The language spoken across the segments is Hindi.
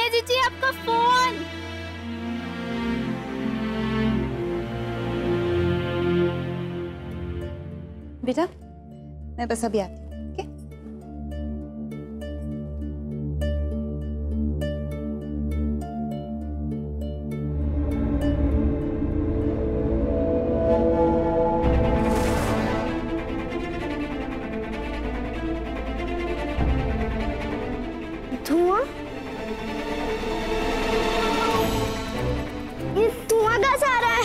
ये दीजिए आपका फोन। बेटा मैं बस अभी आती हूँ। धुआं? ये धुआं कहाँ से आ रहा है?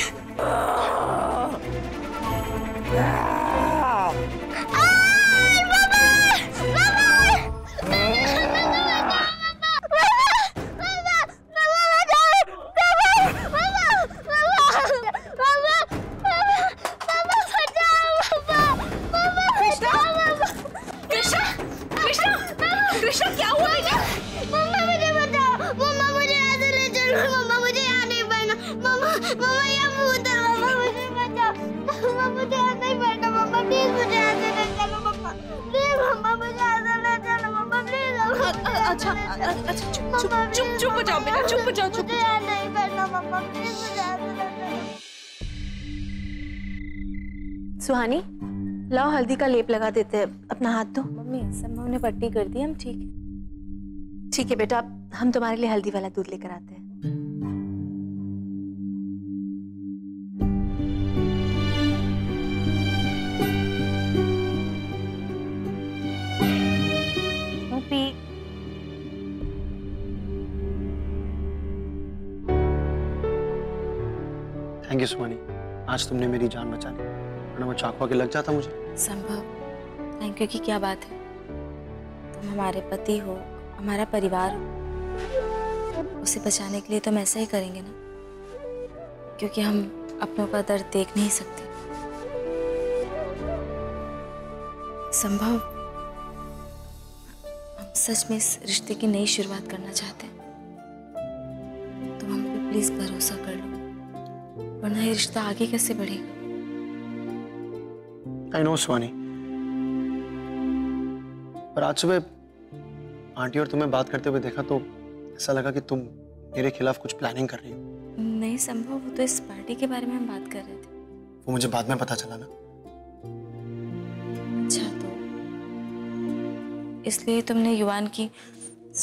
अच्छा चुप हो जाओ बेटा, चुप हो जाओ, चुप हो जाओ। नहीं करना मम्मा, प्लीज मुझे ऐसे ना करो। सुहानी, लाओ हल्दी का लेप लगा देते हैं, अपना हाथ दो। मम्मी संभव ने पट्टी कर दी, हम ठीक है। ठीक है बेटा, हम तुम्हारे लिए हल्दी वाला दूध लेकर आते हैं। थैंक यू सुहानी, आज तुमने मेरी जान बचा ली, वरना मैं चाकू के लग जाता मुझे। संभव थैंक यू की क्या बात है, तुम हमारे पति हो, हमारा परिवार हो, उसे बचाने के लिए तो हम ऐसा ही करेंगे ना, क्योंकि हम अपनों का दर्द देख नहीं सकते। संभव हम सच में इस रिश्ते की नई शुरुआत करना चाहते हैं, तुम हम पे प्लीज भरोसा कर लो, वरना ये रिश्ता आगे कैसे बढ़ेगा। आई नो सुहानी, पर आज सुबह आंटी और तुम्हें बात करते हुए देखा तो ऐसा लगा कि तुम मेरे खिलाफ कुछ प्लानिंग कर रही हो। नहीं संभव, वो तो इस पार्टी के बारे में हम बात कर रहे थे। वो मुझे बाद में पता चला ना। अच्छा, तो इसलिए तुमने युवान की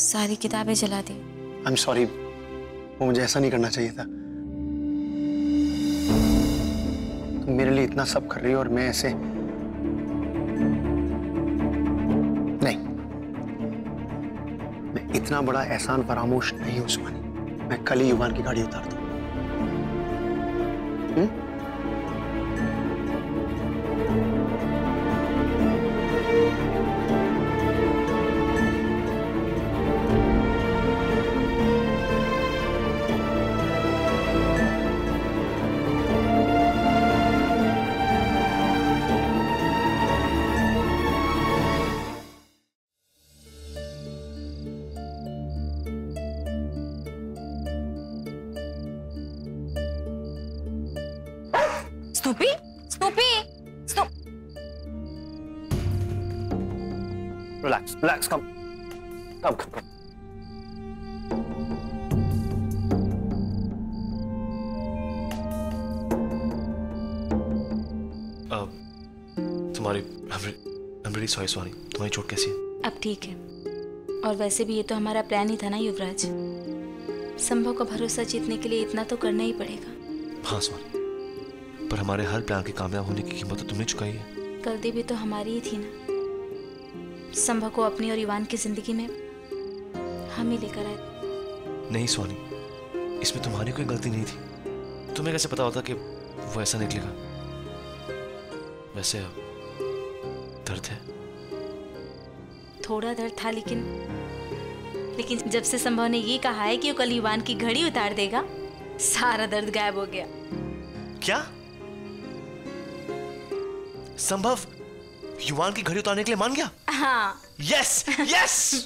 सारी किताबें जला दी? आई एम सॉरी, वो मुझे ऐसा नहीं करना चाहिए था। तुम मेरे लिए इतना सब कर रही हो और मैं ऐसे नहीं, मैं इतना बड़ा एहसान फरामोश नहीं हूं सुहानी। मैं कल ही युवान की गाड़ी उतार दूं। Snoopy, Snoopy, Snoop. Relax, relax, come, come, come, come. तुम्हारी I'm really sorry सुहानी, तुम्हारी चोट कैसी है? अब ठीक है, और वैसे भी ये तो हमारा प्लान ही था ना युवराज, संभव का भरोसा जीतने के लिए इतना तो करना ही पड़ेगा। हाँ सुहानी, पर हमारे हर प्लान के कामयाब होने की कीमत तो तुमने चुकाई है। गलती भी तो हमारी ही थी ना, संभव को अपनी और युवान की जिंदगी में हम ही लेकर आए। नहीं सुहानी, इसमें तुम्हारी कोई गलती नहीं थी। तुम्हें कैसे पता होता कि वो ऐसा निकलेगा? वैसे दर्द है? थोड़ा दर्द था, लेकिन जब से संभव ने ये कहा है कि वो कल युवान की घड़ी उतार देगा, सारा दर्द गायब हो गया। क्या? संभव युवान की घड़ी उतारने के लिए मान गया? हाँ। Yes, yes.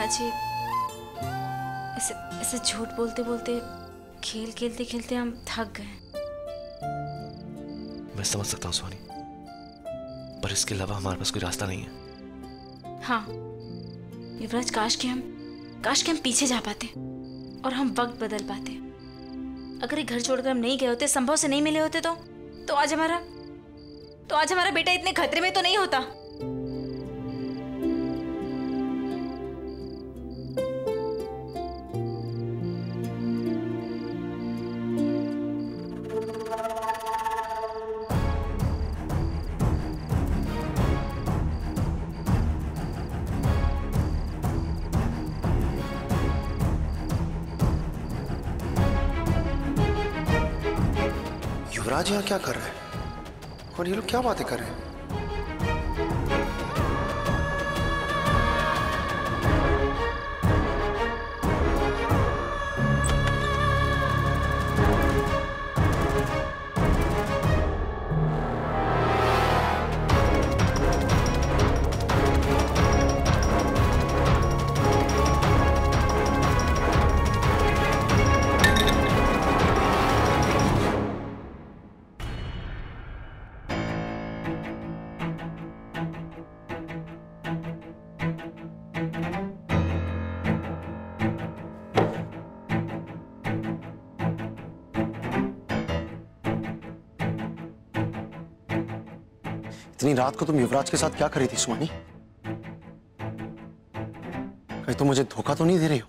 युवराज जी, ऐसे ऐसे झूठ बोलते बोलते, खेल खेलते खेलते हम थक गए। मैं समझ सकता हूँ सुहानी, पर इसके अलावा हमारे पास कोई रास्ता नहीं है। हाँ युवराज, काश के हम पीछे जा पाते और हम वक्त बदल पाते। अगर ये घर छोड़कर हम नहीं गए होते, संभव से नहीं मिले होते, तो आज हमारा बेटा इतने खतरे में तो नहीं होता। युवराज यहाँ क्या कर रहे हैं और ये लोग क्या बातें कर रहे हैं? इतनी रात को तुम युवराज के साथ क्या करी थी सुहानी? कहीं तुम मुझे धोखा तो नहीं दे रही हो?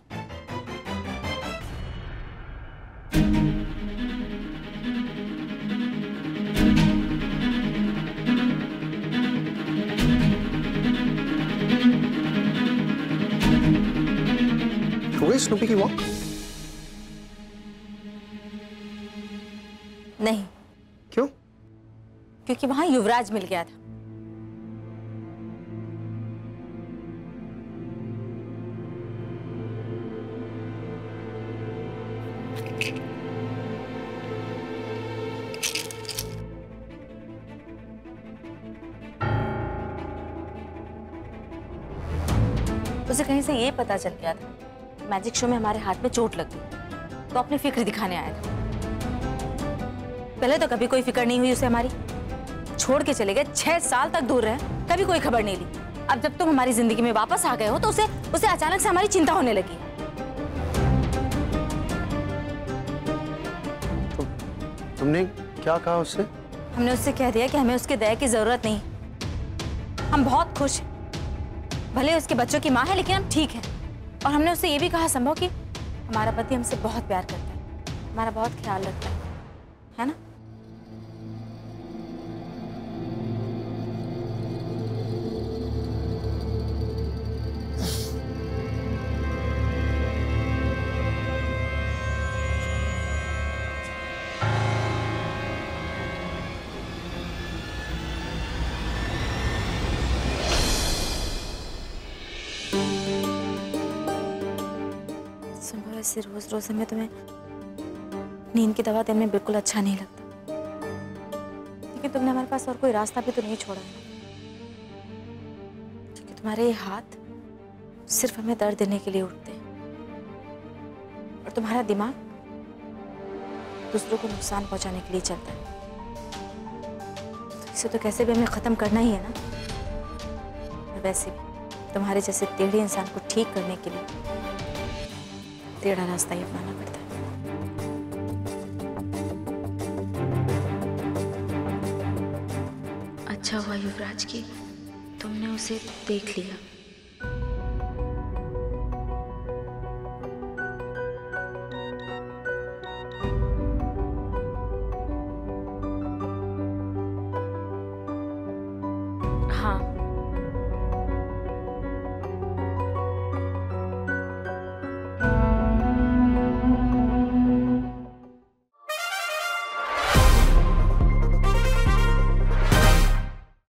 हो गई स्नूपी की वॉक? नहीं। क्यों? क्योंकि वहां युवराज मिल गया था। उसे कहीं से ये पता चल गया था मैजिक शो में हमारे हाथ में चोट लग गई, तो अपनी फिक्र दिखाने आया था। पहले तो कभी कोई फिक्र नहीं हुई उसे हमारी, छोड़ के चले गए, 6 साल तक दूर रहे, कभी कोई खबर नहीं ली। अब जब तुम हमारी जिंदगी में वापस आ गए हो तो उसे अचानक से हमारी चिंता होने लगी। तुमने क्या कहा उससे? हमने उससे कह दिया कि हमें उसके दया की जरूरत नहीं, हम बहुत खुश हैं। भले उसके बच्चों की माँ है लेकिन हम ठीक हैं। और हमने उससे ये भी कहा संभव कि हमारा पति हमसे बहुत प्यार करता है, हमारा बहुत ख्याल रखता है ना? ऐसे रोज रोज हमें तुम्हें नींद की दवा देने में बिल्कुल अच्छा नहीं लगता, लेकिन तुमने हमारे पास और कोई रास्ता भी तो नहीं छोड़ा, क्योंकि तुम्हारे ये हाथ सिर्फ हमें दर्द देने के लिए उठते हैं और तुम्हारा दिमाग दूसरों को नुकसान पहुंचाने के लिए चलता है। तो इसे तो कैसे भी हमें खत्म करना ही है ना। और वैसे भी तुम्हारे जैसे टेढ़े इंसान को ठीक करने के लिए टेढ़ा रास्ता ही अपनाना पड़ता है। अच्छा हुआ युवराज की तुमने उसे देख लिया।